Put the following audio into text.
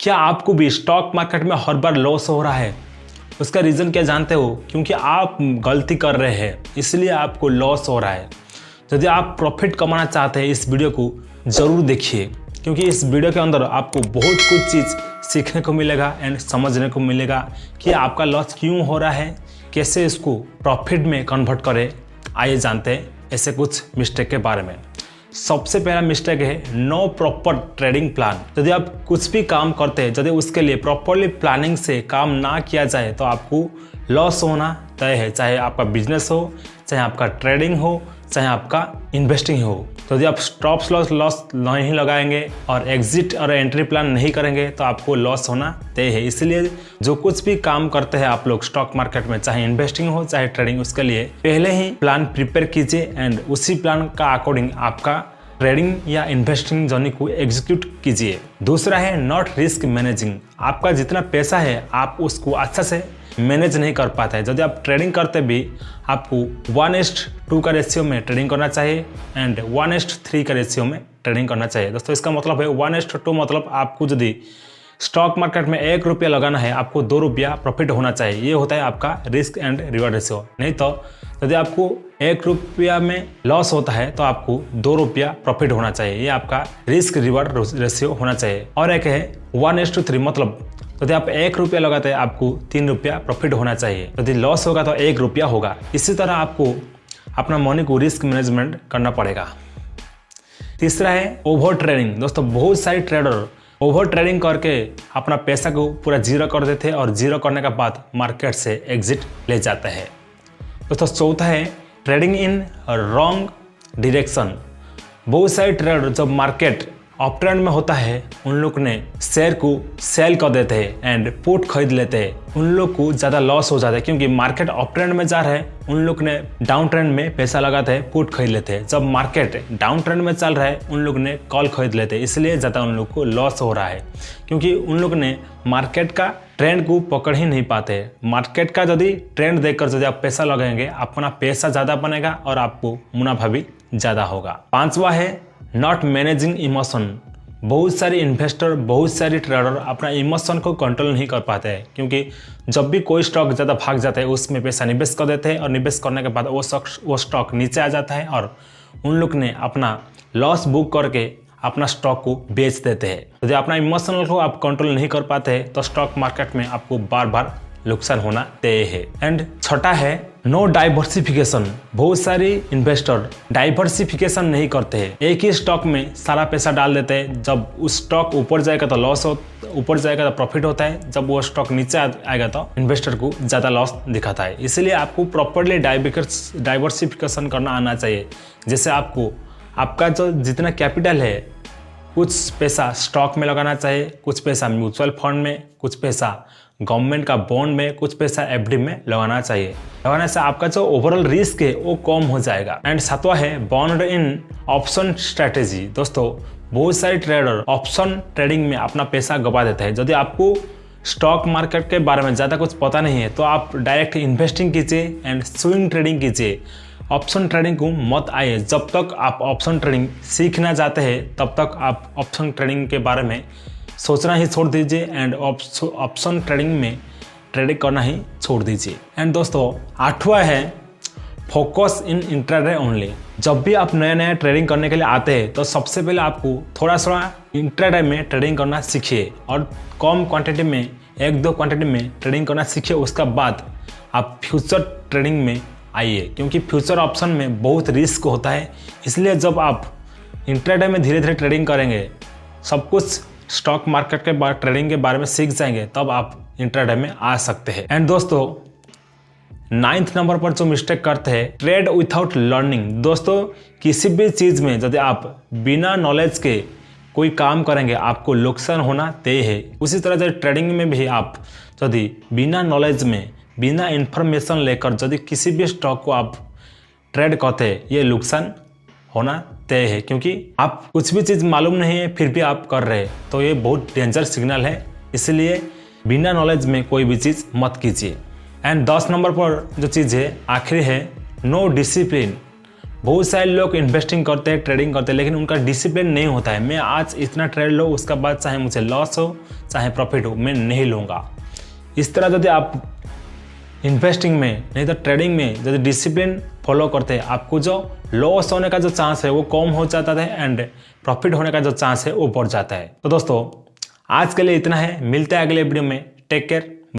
क्या आपको भी स्टॉक मार्केट में हर बार लॉस हो रहा है? उसका रीज़न क्या जानते हो? क्योंकि आप गलती कर रहे हैं, इसलिए आपको लॉस हो रहा है। यदि आप प्रॉफिट कमाना चाहते हैं, इस वीडियो को ज़रूर देखिए, क्योंकि इस वीडियो के अंदर आपको बहुत कुछ चीज़ सीखने को मिलेगा एंड समझने को मिलेगा कि आपका लॉस क्यों हो रहा है, कैसे इसको प्रॉफिट में कन्वर्ट करें। आइए जानते हैं ऐसे कुछ मिस्टेक के बारे में। सबसे पहला मिस्टेक है नो प्रॉपर ट्रेडिंग प्लान। यदि आप कुछ भी काम करते हैं, यदि उसके लिए प्रॉपरली प्लानिंग से काम ना किया जाए तो आपको लॉस होना तय है। चाहे आपका बिजनेस हो, चाहे आपका ट्रेडिंग हो, चाहे आपका इन्वेस्टिंग हो। तो यदि आप स्टॉप लॉस नहीं लगाएंगे और एग्जिट और एंट्री प्लान नहीं करेंगे तो आपको लॉस होना तय है। इसलिए जो कुछ भी काम करते हैं आप लोग स्टॉक मार्केट में, चाहे इन्वेस्टिंग हो चाहे ट्रेडिंग, उसके लिए पहले ही प्लान प्रिपेयर कीजिए एंड उसी प्लान का अकॉर्डिंग आपका ट्रेडिंग या इन्वेस्टिंग जर्नी को एग्जीक्यूट कीजिए। दूसरा है नॉट रिस्क मैनेजिंग। आपका जितना पैसा है आप उसको अच्छा से मैनेज नहीं कर पाते हैं। यदि आप ट्रेडिंग करते भी आपको 1:2 का रेशियो में ट्रेडिंग करना चाहिए एंड 1:3 का रेशियो में ट्रेडिंग करना चाहिए। दोस्तों इसका मतलब है 1:2 मतलब आपको यदि स्टॉक मार्केट में 1 रुपया लगाना है, आपको 2 रुपया प्रॉफिट होना चाहिए। ये होता है आपका रिस्क एंड रिवॉर्ड रेशियो। नहीं तो यदि आपको 1 रुपया में लॉस होता है तो आपको 2 रुपया प्रॉफिट होना चाहिए। ये आपका रिस्क रिवॉर्ड रेशियो होना चाहिए। और एक है 1:3 मतलब यदि आप 1 रुपया लगाते हैं आपको 3 रुपया प्रॉफिट होना चाहिए। यदि लॉस होगा तो 1 रुपया होगा। इसी तरह आपको अपना मनी को रिस्क मैनेजमेंट करना पड़ेगा। तीसरा है ओवर ट्रेडिंग। दोस्तों बहुत सारे ट्रेडर ओवर ट्रेडिंग करके अपना पैसा को पूरा जीरो कर देते हैं और जीरो करने के बाद मार्केट से एग्जिट ले जाते हैं। दोस्तों चौथा है ट्रेडिंग इन रॉन्ग डायरेक्शन। बहुत सारे ट्रेडर जब मार्केट अप ट्रेंड में होता है, उन लोग ने शेयर को सेल कर देते हैं एंड पुट खरीद लेते हैं। उन लोग को ज़्यादा लॉस हो जाता है क्योंकि मार्केट अप ट्रेंड में जा रहा है, उन लोग ने डाउन ट्रेंड में पैसा लगाते हैं, पुट खरीद लेते हैं। जब मार्केट डाउन ट्रेंड में चल रहा है, उन लोग ने कॉल खरीद लेते हैं, इसलिए ज़्यादा उन लोग को लॉस हो रहा है क्योंकि उन लोग ने मार्केट का ट्रेंड को पकड़ ही नहीं पाते। मार्केट का यदि ट्रेंड देखकर यदि आप पैसा लगाएंगे, अपना पैसा ज़्यादा बनेगा और आपको मुनाफा भी ज़्यादा होगा। पांचवा है नॉट मैनेजिंग इमोशन। बहुत सारे इन्वेस्टर, बहुत सारे ट्रेडर अपना इमोशन को कंट्रोल नहीं कर पाते हैं क्योंकि जब भी कोई स्टॉक ज़्यादा भाग जाता है उसमें पैसा निवेश कर देते हैं और निवेश करने के बाद वो स्टॉक नीचे आ जाता है और उन लोग ने अपना लॉस बुक करके अपना स्टॉक को बेच देते हैं। यदि अपना इमोशनल को आप कंट्रोल नहीं कर पाते हैं तो स्टॉक मार्केट में आपको बार बार नुकसान होना तय है। एंड छठा है नो डाइवर्सिफिकेशन। बहुत सारे इन्वेस्टर डाइवर्सिफिकेशन नहीं करते हैं, एक ही स्टॉक में सारा पैसा डाल देते हैं। जब उस स्टॉक ऊपर जाएगा तो लॉस हो, ऊपर जाएगा तो प्रॉफिट होता है, जब वो स्टॉक नीचे आएगा तो इन्वेस्टर को ज़्यादा लॉस दिखाता है। इसलिए आपको प्रॉपरली डाइवर्सिफिकेशन करना आना चाहिए। जैसे आपको आपका जो जितना कैपिटल है, कुछ पैसा स्टॉक में लगाना चाहिए, कुछ पैसा म्यूचुअल फंड में, कुछ पैसा गवर्नमेंट का बॉन्ड में, कुछ पैसा एफडी में लगाना चाहिए। लगाने से आपका जो ओवरऑल रिस्क है वो कम हो जाएगा। एंड सातवां है बॉन्ड इन ऑप्शन स्ट्रैटेजी। दोस्तों बहुत सारे ट्रेडर ऑप्शन ट्रेडिंग में अपना पैसा गवा देते हैं। यदि आपको स्टॉक मार्केट के बारे में ज़्यादा कुछ पता नहीं है तो आप डायरेक्ट इन्वेस्टिंग कीजिए एंड स्विंग ट्रेडिंग कीजिए। ऑप्शन ट्रेडिंग को मत आइए। जब तक आप ऑप्शन ट्रेडिंग सीखना चाहते हैं तब तक आप ऑप्शन ट्रेडिंग के बारे में सोचना ही छोड़ दीजिए एंड ऑप्शन ट्रेडिंग में ट्रेडिंग करना ही छोड़ दीजिए। एंड दोस्तों आठवां है फोकस इन इंट्राडे ओनली। जब भी आप नया नया ट्रेडिंग करने के लिए आते हैं तो सबसे पहले आपको थोड़ा इंट्राडे में ट्रेडिंग करना सीखिए और कम क्वांटिटी में, 1-2 क्वांटिटी में ट्रेडिंग करना सीखिए। उसके बाद आप फ्यूचर ट्रेडिंग में आइए क्योंकि फ्यूचर ऑप्शन में बहुत रिस्क होता है। इसलिए जब आप इंट्राडे में धीरे धीरे ट्रेडिंग करेंगे, सब कुछ स्टॉक मार्केट के बाद ट्रेडिंग के बारे में सीख जाएंगे, तब आप इंट्राडे में आ सकते हैं। एंड दोस्तों 9th नंबर पर जो मिस्टेक करते हैं ट्रेड विथआउट लर्निंग। दोस्तों किसी भी चीज़ में यदि आप बिना नॉलेज के कोई काम करेंगे आपको नुकसान होना तय है। उसी तरह से ट्रेडिंग में भी आप यदि बिना नॉलेज में, बिना इन्फॉर्मेशन लेकर यदि किसी भी स्टॉक को आप ट्रेड करते हैं, ये नुकसान होना तय है क्योंकि आप कुछ भी चीज़ मालूम नहीं है फिर भी आप कर रहे हैं, तो ये बहुत डेंजर सिग्नल है। इसलिए बिना नॉलेज में कोई भी चीज़ मत कीजिए। एंड 10 नंबर पर जो चीज़ है आखिरी है नो डिसिप्लिन। बहुत सारे लोग इन्वेस्टिंग करते हैं, ट्रेडिंग करते हैं, लेकिन उनका डिसिप्लिन नहीं होता है। मैं आज इतना ट्रेड लो, उसका बाद चाहे मुझे लॉस हो चाहे प्रॉफिट हो, मैं नहीं लूँगा। इस तरह यदि आप इन्वेस्टिंग में नहीं तो ट्रेडिंग में यदि डिसिप्लिन फॉलो करते हैं, आपको जो लॉस होने का जो चांस है वो कम हो जाता है एंड प्रॉफिट होने का जो चांस है वो बढ़ जाता है। तो दोस्तों आज के लिए इतना है, मिलते हैं अगले वीडियो में। Take care.